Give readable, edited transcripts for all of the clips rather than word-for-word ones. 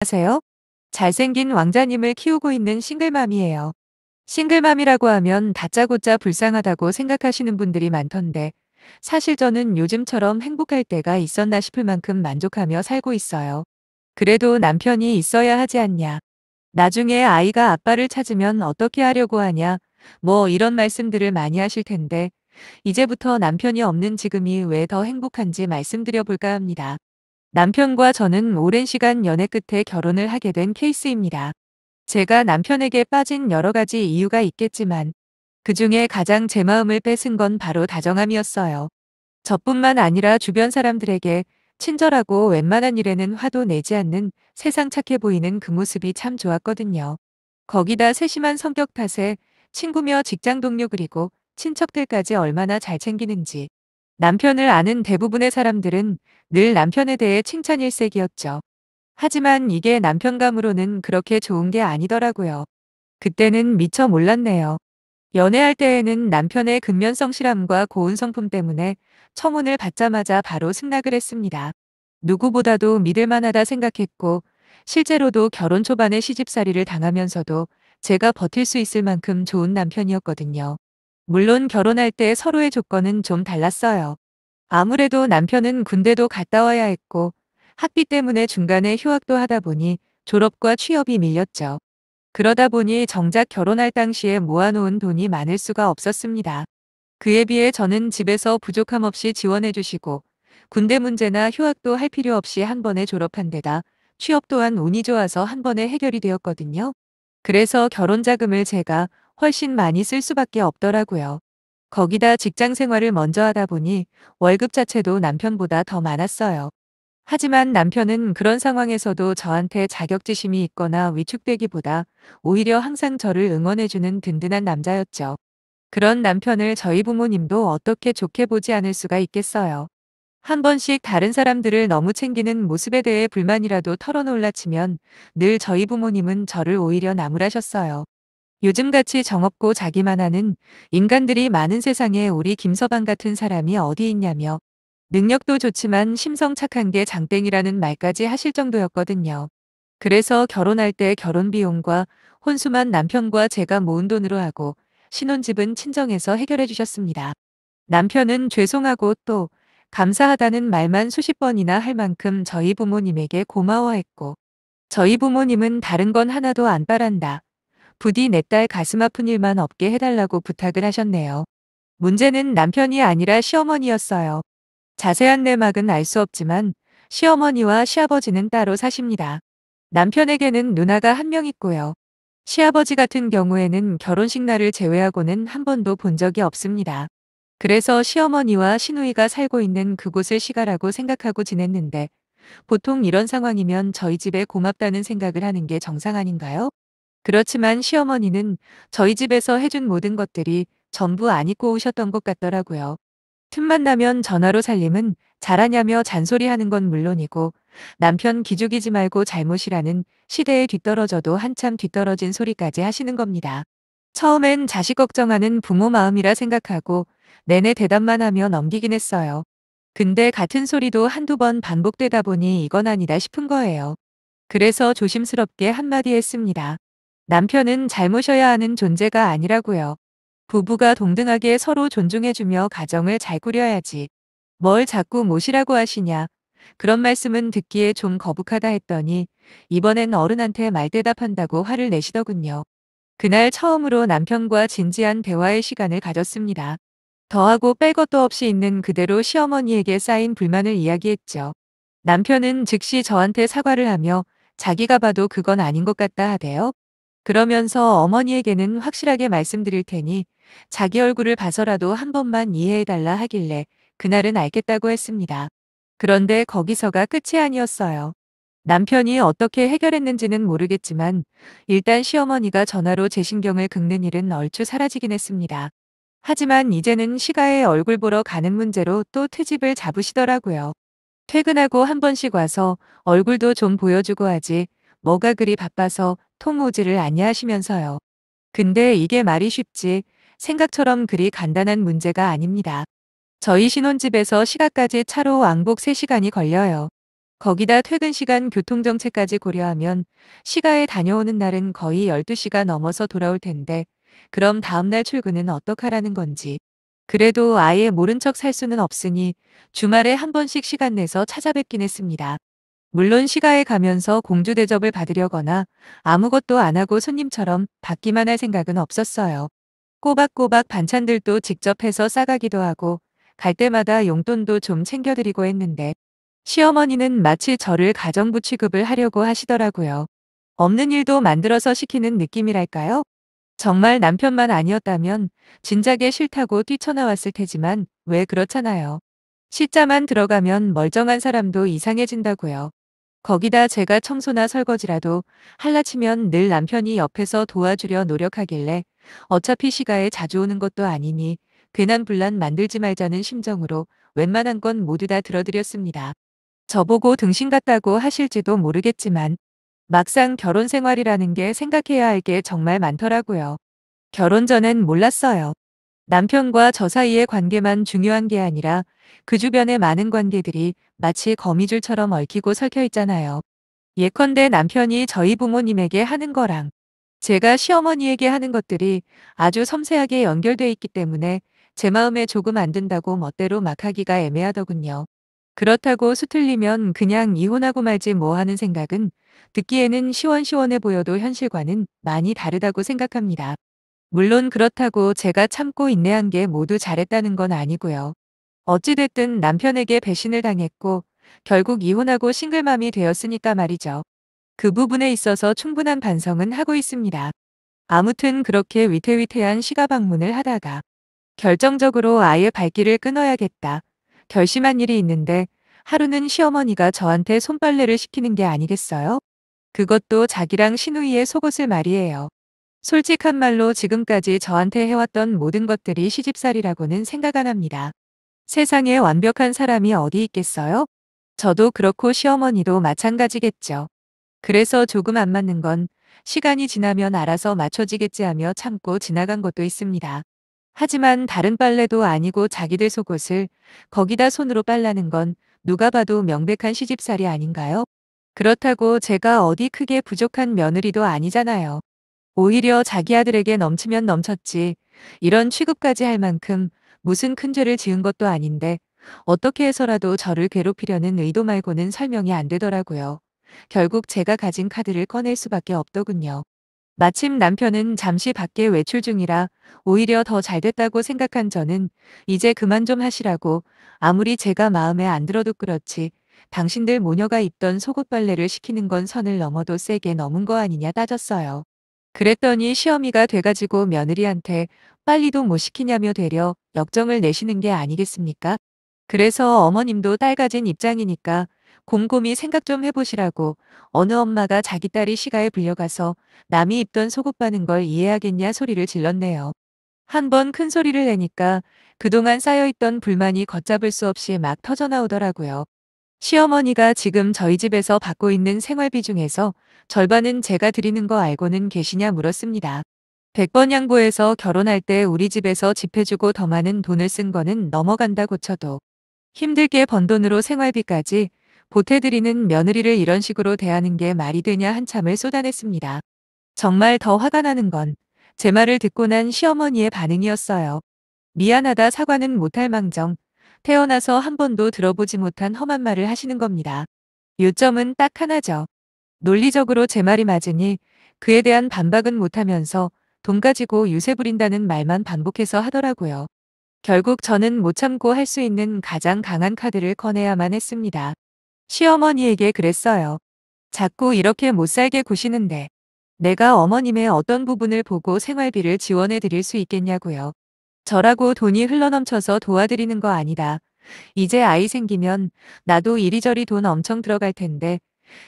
안녕하세요. 잘생긴 왕자님을 키우고 있는 싱글맘이에요. 싱글맘이라고 하면 다짜고짜 불쌍하다고 생각하시는 분들이 많던데 사실 저는 요즘처럼 행복할 때가 있었나 싶을 만큼 만족하며 살고 있어요. 그래도 남편이 있어야 하지 않냐. 나중에 아이가 아빠를 찾으면 어떻게 하려고 하냐. 뭐 이런 말씀들을 많이 하실 텐데 이제부터 남편이 없는 지금이 왜 더 행복한지 말씀드려 볼까 합니다. 남편과 저는 오랜 시간 연애 끝에 결혼을 하게 된 케이스입니다. 제가 남편에게 빠진 여러 가지 이유가 있겠지만 그중에 가장 제 마음을 뺏은 건 바로 다정함이었어요. 저뿐만 아니라 주변 사람들에게 친절하고 웬만한 일에는 화도 내지 않는 세상 착해 보이는 그 모습이 참 좋았거든요. 거기다 세심한 성격 탓에 친구며 직장 동료 그리고 친척들까지 얼마나 잘 챙기는지. 남편을 아는 대부분의 사람들은 늘 남편에 대해 칭찬 일색이었죠. 하지만 이게 남편감으로는 그렇게 좋은 게 아니더라고요. 그때는 미처 몰랐네요. 연애할 때에는 남편의 근면성 실함과 고운 성품 때문에 청혼을 받자마자 바로 승낙을 했습니다. 누구보다도 믿을 만하다 생각했고 실제로도 결혼 초반에 시집살이를 당하면서도 제가 버틸 수 있을 만큼 좋은 남편이었거든요. 물론 결혼할 때 서로의 조건은 좀 달랐어요. 아무래도 남편은 군대도 갔다 와야 했고 학비 때문에 중간에 휴학도 하다 보니 졸업과 취업이 밀렸죠. 그러다 보니 정작 결혼할 당시에 모아놓은 돈이 많을 수가 없었습니다. 그에 비해 저는 집에서 부족함 없이 지원해 주시고 군대 문제나 휴학도 할 필요 없이 한 번에 졸업한 데다 취업 또한 운이 좋아서 한 번에 해결이 되었거든요. 그래서 결혼 자금을 제가 훨씬 많이 쓸 수밖에 없더라고요. 거기다 직장 생활을 먼저 하다 보니 월급 자체도 남편보다 더 많았어요. 하지만 남편은 그런 상황에서도 저한테 자격지심이 있거나 위축되기보다 오히려 항상 저를 응원해주는 든든한 남자였죠. 그런 남편을 저희 부모님도 어떻게 좋게 보지 않을 수가 있겠어요. 한 번씩 다른 사람들을 너무 챙기는 모습에 대해 불만이라도 털어놓으려 치면 늘 저희 부모님은 저를 오히려 나무라셨어요. 요즘같이 정없고 자기만 하는 인간들이 많은 세상에 우리 김서방 같은 사람이 어디 있냐며 능력도 좋지만 심성 착한 게 장땡이라는 말까지 하실 정도였거든요. 그래서 결혼할 때 결혼 비용과 혼수만 남편과 제가 모은 돈으로 하고 신혼집은 친정에서 해결해 주셨습니다. 남편은 죄송하고 또 감사하다는 말만 수십 번이나 할 만큼 저희 부모님에게 고마워했고 저희 부모님은 다른 건 하나도 안 바란다. 부디 내 딸 가슴 아픈 일만 없게 해달라고 부탁을 하셨네요. 문제는 남편이 아니라 시어머니였어요. 자세한 내막은 알 수 없지만 시어머니와 시아버지는 따로 사십니다. 남편에게는 누나가 한 명 있고요. 시아버지 같은 경우에는 결혼식 날을 제외하고는 한 번도 본 적이 없습니다. 그래서 시어머니와 시누이가 살고 있는 그곳을 시가라고 생각하고 지냈는데 보통 이런 상황이면 저희 집에 고맙다는 생각을 하는 게 정상 아닌가요? 그렇지만 시어머니는 저희 집에서 해준 모든 것들이 전부 안 잊고 오셨던 것 같더라고요. 틈만 나면 전화로 살림은 잘하냐며 잔소리하는 건 물론이고 남편 기죽이지 말고 잘못이라는 시대에 뒤떨어져도 한참 뒤떨어진 소리까지 하시는 겁니다. 처음엔 자식 걱정하는 부모 마음이라 생각하고 내내 대답만 하며 넘기긴 했어요. 근데 같은 소리도 한두 번 반복되다 보니 이건 아니다 싶은 거예요. 그래서 조심스럽게 한마디 했습니다. 남편은 잘 모셔야 하는 존재가 아니라고요. 부부가 동등하게 서로 존중해주며 가정을 잘 꾸려야지. 뭘 자꾸 모시라고 하시냐. 그런 말씀은 듣기에 좀 거북하다 했더니 이번엔 어른한테 말대답한다고 화를 내시더군요. 그날 처음으로 남편과 진지한 대화의 시간을 가졌습니다. 더하고 뺄 것도 없이 있는 그대로 시어머니에게 쌓인 불만을 이야기했죠. 남편은 즉시 저한테 사과를 하며 자기가 봐도 그건 아닌 것 같다 하대요. 그러면서 어머니에게는 확실하게 말씀드릴 테니 자기 얼굴을 봐서라도 한 번만 이해해달라 하길래 그날은 알겠다고 했습니다. 그런데 거기서가 끝이 아니었어요. 남편이 어떻게 해결했는지는 모르겠지만 일단 시어머니가 전화로 제 신경을 긁는 일은 얼추 사라지긴 했습니다. 하지만 이제는 시가의 얼굴 보러 가는 문제로 또 트집을 잡으시더라고요. 퇴근하고 한 번씩 와서 얼굴도 좀 보여주고 하지 뭐가 그리 바빠서 통 오지를 않냐 하시면서요. 근데 이게 말이 쉽지 생각처럼 그리 간단한 문제가 아닙니다. 저희 신혼집에서 시가까지 차로 왕복 3시간이 걸려요. 거기다 퇴근 시간 교통정체까지 고려하면 시가에 다녀오는 날은 거의 12시가 넘어서 돌아올 텐데 그럼 다음날 출근은 어떡하라는 건지. 그래도 아예 모른 척 살 수는 없으니 주말에 한 번씩 시간 내서 찾아뵙긴 했습니다. 물론 시가에 가면서 공주 대접을 받으려거나 아무것도 안 하고 손님처럼 받기만 할 생각은 없었어요. 꼬박꼬박 반찬들도 직접 해서 싸가기도 하고 갈 때마다 용돈도 좀 챙겨드리고 했는데 시어머니는 마치 저를 가정부 취급을 하려고 하시더라고요. 없는 일도 만들어서 시키는 느낌이랄까요? 정말 남편만 아니었다면 진작에 싫다고 뛰쳐나왔을 테지만 왜 그렇잖아요. 시자만 들어가면 멀쩡한 사람도 이상해진다고요. 거기다 제가 청소나 설거지라도 할라치면 늘 남편이 옆에서 도와주려 노력하길래 어차피 시가에 자주 오는 것도 아니니 괜한 분란 만들지 말자는 심정으로 웬만한 건 모두 다 들어드렸습니다. 저보고 등신 같다고 하실지도 모르겠지만 막상 결혼 생활이라는 게 생각해야 할 게 정말 많더라고요. 결혼 전엔 몰랐어요. 남편과 저 사이의 관계만 중요한 게 아니라 그 주변의 많은 관계들이 마치 거미줄처럼 얽히고 설켜 있잖아요. 예컨대 남편이 저희 부모님에게 하는 거랑 제가 시어머니에게 하는 것들이 아주 섬세하게 연결돼 있기 때문에 제 마음에 조금 안 든다고 멋대로 막 하기가 애매하더군요. 그렇다고 수틀리면 그냥 이혼하고 말지 뭐 하는 생각은 듣기에는 시원시원해 보여도 현실과는 많이 다르다고 생각합니다. 물론 그렇다고 제가 참고 인내한 게 모두 잘했다는 건 아니고요. 어찌됐든 남편에게 배신을 당했고 결국 이혼하고 싱글맘이 되었으니까 말이죠. 그 부분에 있어서 충분한 반성은 하고 있습니다. 아무튼 그렇게 위태위태한 시가 방문을 하다가 결정적으로 아예 발길을 끊어야겠다. 결심한 일이 있는데 하루는 시어머니가 저한테 손빨래를 시키는 게 아니겠어요? 그것도 자기랑 시누이의 속옷을 말이에요. 솔직한 말로 지금까지 저한테 해왔던 모든 것들이 시집살이라고는 생각 안 합니다. 세상에 완벽한 사람이 어디 있겠어요? 저도 그렇고 시어머니도 마찬가지겠죠. 그래서 조금 안 맞는 건 시간이 지나면 알아서 맞춰지겠지 하며 참고 지나간 것도 있습니다. 하지만 다른 빨래도 아니고 자기들 속옷을 거기다 손으로 빨라는 건 누가 봐도 명백한 시집살이 아닌가요? 그렇다고 제가 어디 크게 부족한 며느리도 아니잖아요. 오히려 자기 아들에게 넘치면 넘쳤지 이런 취급까지 할 만큼 무슨 큰 죄를 지은 것도 아닌데 어떻게 해서라도 저를 괴롭히려는 의도 말고는 설명이 안 되더라고요. 결국 제가 가진 카드를 꺼낼 수밖에 없더군요. 마침 남편은 잠시 밖에 외출 중이라 오히려 더 잘됐다고 생각한 저는 이제 그만 좀 하시라고 아무리 제가 마음에 안 들어도 그렇지 당신들 모녀가 입던 속옷 빨래를 시키는 건 선을 넘어도 세게 넘은 거 아니냐 따졌어요. 그랬더니 시어미가 돼가지고 며느리한테 빨리도 못 시키냐며 되려 역정을 내시는 게 아니겠습니까? 그래서 어머님도 딸 가진 입장이니까 곰곰이 생각 좀 해보시라고 어느 엄마가 자기 딸이 시가에 불려가서 남이 입던 속옷 바는 걸 이해하겠냐 소리를 질렀네요. 한 번 큰 소리를 내니까 그동안 쌓여있던 불만이 걷잡을 수 없이 막 터져나오더라고요. 시어머니가 지금 저희 집에서 받고 있는 생활비 중에서 절반은 제가 드리는 거 알고는 계시냐 물었습니다. 100번 양보해서 결혼할 때 우리 집에서 집해주고 더 많은 돈을 쓴 거는 넘어간다고 쳐도 힘들게 번 돈으로 생활비까지 보태드리는 며느리를 이런 식으로 대하는 게 말이 되냐 한참을 쏟아냈습니다. 정말 더 화가 나는 건 제 말을 듣고 난 시어머니의 반응이었어요. 미안하다 사과는 못할 망정 태어나서 한 번도 들어보지 못한 험한 말을 하시는 겁니다. 요점은 딱 하나죠. 논리적으로 제 말이 맞으니 그에 대한 반박은 못하면서 돈 가지고 유세 부린다는 말만 반복해서 하더라고요. 결국 저는 못 참고 할 수 있는 가장 강한 카드를 꺼내야만 했습니다. 시어머니에게 그랬어요. 자꾸 이렇게 못 살게 구시는데 내가 어머님의 어떤 부분을 보고 생활비를 지원해 드릴 수 있겠냐고요. 저라고 돈이 흘러넘쳐서 도와드리는 거 아니다. 이제 아이 생기면 나도 이리저리 돈 엄청 들어갈 텐데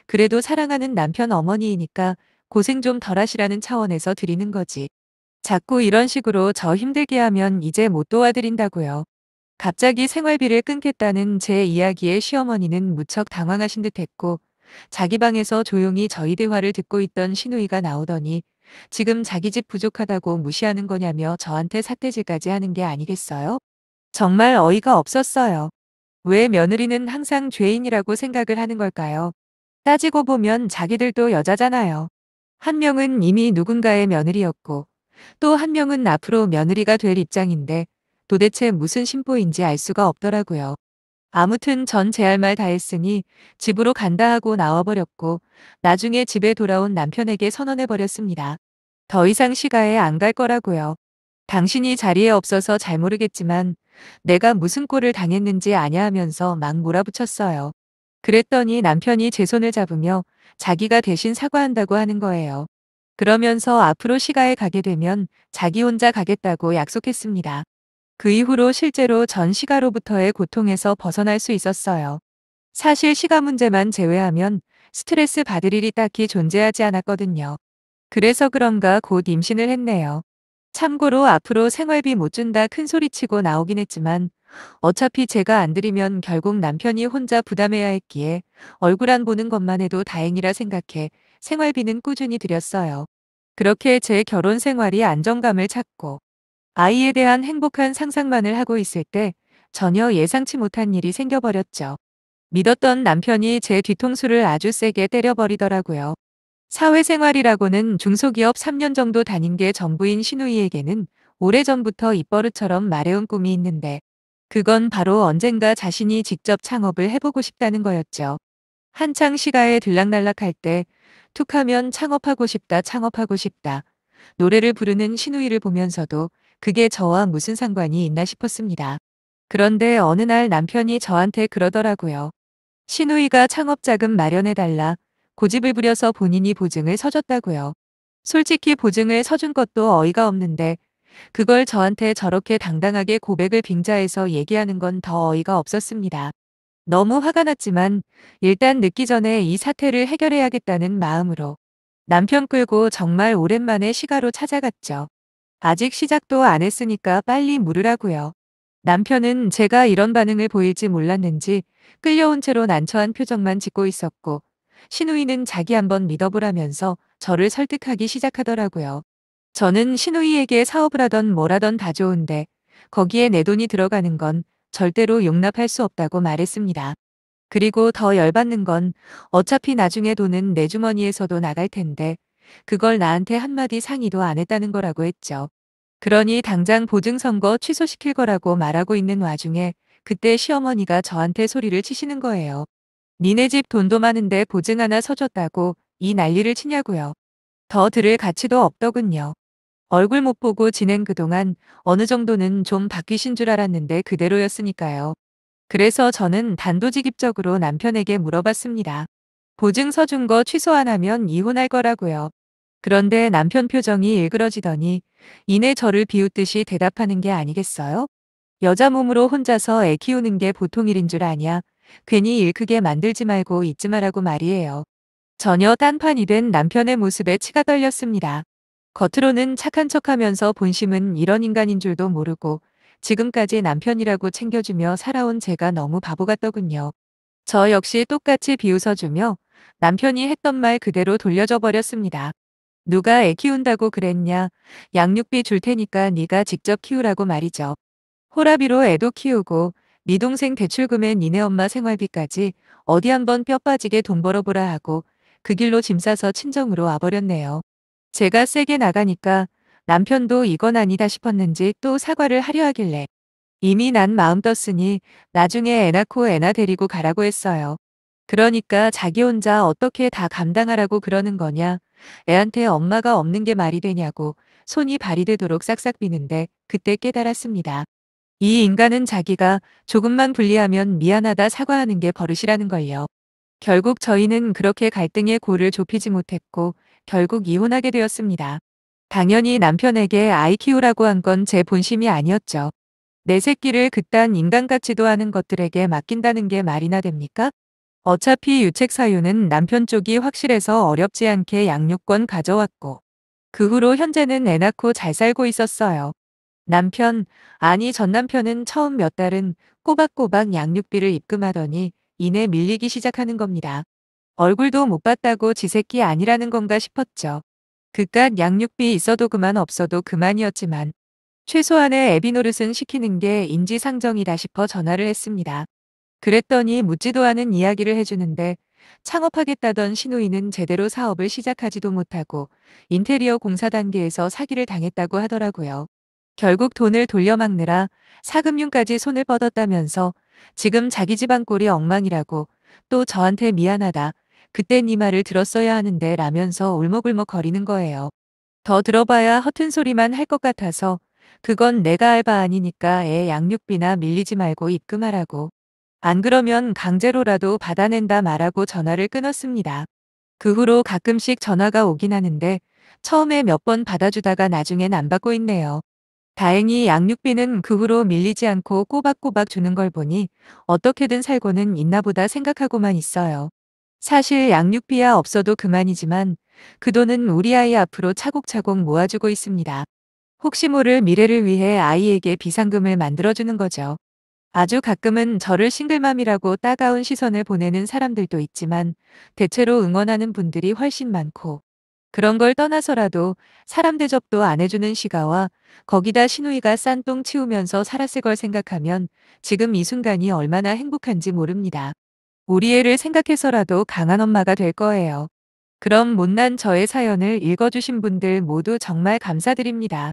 그래도 사랑하는 남편 어머니이니까 고생 좀 덜 하시라는 차원에서 드리는 거지. 자꾸 이런 식으로 저 힘들게 하면 이제 못 도와드린다고요. 갑자기 생활비를 끊겠다는 제 이야기에 시어머니는 무척 당황하신 듯했고 자기 방에서 조용히 저희 대화를 듣고 있던 시누이가 나오더니 지금 자기 집 부족하다고 무시하는 거냐며 저한테 삿대질까지 하는 게 아니겠어요? 정말 어이가 없었어요. 왜 며느리는 항상 죄인이라고 생각을 하는 걸까요? 따지고 보면 자기들도 여자잖아요. 한 명은 이미 누군가의 며느리였고 또 한 명은 앞으로 며느리가 될 입장인데 도대체 무슨 심보인지 알 수가 없더라고요. 아무튼 전 제 할 말 다 했으니 집으로 간다 하고 나와버렸고 나중에 집에 돌아온 남편에게 선언해버렸습니다. 더 이상 시가에 안 갈 거라고요. 당신이 자리에 없어서 잘 모르겠지만 내가 무슨 꼴을 당했는지 아냐 하면서 막 몰아붙였어요. 그랬더니 남편이 제 손을 잡으며 자기가 대신 사과한다고 하는 거예요. 그러면서 앞으로 시가에 가게 되면 자기 혼자 가겠다고 약속했습니다. 그 이후로 실제로 전 시가로부터의 고통에서 벗어날 수 있었어요. 사실 시가 문제만 제외하면 스트레스 받을 일이 딱히 존재하지 않았거든요. 그래서 그런가 곧 임신을 했네요. 참고로 앞으로 생활비 못 준다 큰 소리치고 나오긴 했지만 어차피 제가 안 드리면 결국 남편이 혼자 부담해야 했기에 얼굴 안 보는 것만 해도 다행이라 생각해 생활비는 꾸준히 드렸어요. 그렇게 제 결혼 생활이 안정감을 찾고 아이에 대한 행복한 상상만을 하고 있을 때 전혀 예상치 못한 일이 생겨버렸죠. 믿었던 남편이 제 뒤통수를 아주 세게 때려버리더라고요. 사회생활이라고는 중소기업 3년 정도 다닌 게 전부인 시누이에게는 오래전부터 입버릇처럼 말해온 꿈이 있는데 그건 바로 언젠가 자신이 직접 창업을 해보고 싶다는 거였죠. 한창 시가에 들락날락할 때 툭하면 창업하고 싶다 창업하고 싶다 노래를 부르는 시누이를 보면서도 그게 저와 무슨 상관이 있나 싶었습니다. 그런데 어느 날 남편이 저한테 그러더라고요. 시누이가 창업자금 마련해달라 고집을 부려서 본인이 보증을 서줬다고요. 솔직히 보증을 서준 것도 어이가 없는데 그걸 저한테 저렇게 당당하게 고백을 빙자해서 얘기하는 건 더 어이가 없었습니다. 너무 화가 났지만 일단 늦기 전에 이 사태를 해결해야겠다는 마음으로 남편 끌고 정말 오랜만에 시가로 찾아갔죠. 아직 시작도 안 했으니까 빨리 물으라고요. 남편은 제가 이런 반응을 보일지 몰랐는지 끌려온 채로 난처한 표정만 짓고 있었고 시누이는 자기 한번 믿어보라면서 저를 설득하기 시작하더라고요. 저는 시누이에게 사업을 하던 뭘 하던 다 좋은데 거기에 내 돈이 들어가는 건 절대로 용납할 수 없다고 말했습니다. 그리고 더 열받는 건 어차피 나중에 돈은 내 주머니에서도 나갈 텐데 그걸 나한테 한마디 상의도 안 했다는 거라고 했죠. 그러니 당장 보증 선고 취소시킬 거라고 말하고 있는 와중에 그때 시어머니가 저한테 소리를 치시는 거예요. 니네 집 돈도 많은데 보증 하나 서줬다고 이 난리를 치냐고요. 더 들을 가치도 없더군요. 얼굴 못 보고 지낸 그동안 어느 정도는 좀 바뀌신 줄 알았는데 그대로였으니까요. 그래서 저는 단도직입적으로 남편에게 물어봤습니다. 보증 서준 거 취소 안 하면 이혼할 거라고요. 그런데 남편 표정이 일그러지더니 이내 저를 비웃듯이 대답하는 게 아니겠어요? 여자 몸으로 혼자서 애 키우는 게 보통 일인 줄 아냐? 괜히 일 크게 만들지 말고 잊지 말라고 말이에요. 전혀 딴판이 된 남편의 모습에 치가 떨렸습니다. 겉으로는 착한 척하면서 본심은 이런 인간인 줄도 모르고 지금까지 남편이라고 챙겨주며 살아온 제가 너무 바보 같더군요. 저 역시 똑같이 비웃어주며 남편이 했던 말 그대로 돌려줘 버렸습니다. 누가 애 키운다고 그랬냐? 양육비 줄 테니까 네가 직접 키우라고 말이죠. 호라비로 애도 키우고 네 동생 대출금에 니네 엄마 생활비까지 어디 한번 뼈 빠지게 돈 벌어보라 하고 그 길로 짐 싸서 친정으로 와버렸네요. 제가 세게 나가니까 남편도 이건 아니다 싶었는지 또 사과를 하려 하길래 이미 난 마음 떴으니 나중에 애 낳고 애나 데리고 가라고 했어요. 그러니까 자기 혼자 어떻게 다 감당하라고 그러는 거냐. 애한테 엄마가 없는 게 말이 되냐고 손이 발이 되도록 싹싹 비는데 그때 깨달았습니다. 이 인간은 자기가 조금만 불리하면 미안하다 사과하는 게 버릇이라는 걸요. 결국 저희는 그렇게 갈등의 골을 좁히지 못했고 결국 이혼하게 되었습니다. 당연히 남편에게 아이 키우라고 한 건 제 본심이 아니었죠. 내 새끼를 그딴 인간 같지도 않은 것들에게 맡긴다는 게 말이나 됩니까? 어차피 유책 사유는 남편 쪽이 확실해서 어렵지 않게 양육권 가져왔고 그 후로 현재는 애 낳고 잘 살고 있었어요. 남편, 아니 전 남편은 처음 몇 달은 꼬박꼬박 양육비를 입금하더니 이내 밀리기 시작하는 겁니다. 얼굴도 못 봤다고 지 새끼 아니라는 건가 싶었죠. 그깟 양육비 있어도 그만 없어도 그만이었지만 최소한의 애비 노릇은 시키는 게 인지상정이다 싶어 전화를 했습니다. 그랬더니 묻지도 않은 이야기를 해주는데 창업하겠다던 시누이는 제대로 사업을 시작하지도 못하고 인테리어 공사 단계에서 사기를 당했다고 하더라고요. 결국 돈을 돌려막느라 사금융까지 손을 뻗었다면서 지금 자기 집안 꼴이 엉망이라고 또 저한테 미안하다. 그때 네 말을 들었어야 하는데 라면서 울먹울먹 거리는 거예요. 더 들어봐야 허튼 소리만 할 것 같아서 그건 내가 알 바 아니니까 애 양육비나 밀리지 말고 입금하라고. 안 그러면 강제로라도 받아낸다 말하고 전화를 끊었습니다. 그 후로 가끔씩 전화가 오긴 하는데 처음에 몇 번 받아주다가 나중엔 안 받고 있네요. 다행히 양육비는 그 후로 밀리지 않고 꼬박꼬박 주는 걸 보니 어떻게든 살고는 있나 보다 생각하고만 있어요. 사실 양육비야 없어도 그만이지만 그 돈은 우리 아이 앞으로 차곡차곡 모아주고 있습니다. 혹시 모를 미래를 위해 아이에게 비상금을 만들어주는 거죠. 아주 가끔은 저를 싱글맘이라고 따가운 시선을 보내는 사람들도 있지만 대체로 응원하는 분들이 훨씬 많고 그런 걸 떠나서라도 사람 대접도 안 해주는 시가와 거기다 시누이가 싼 똥 치우면서 살았을 걸 생각하면 지금 이 순간이 얼마나 행복한지 모릅니다. 우리 애를 생각해서라도 강한 엄마가 될 거예요. 그럼 못난 저의 사연을 읽어주신 분들 모두 정말 감사드립니다.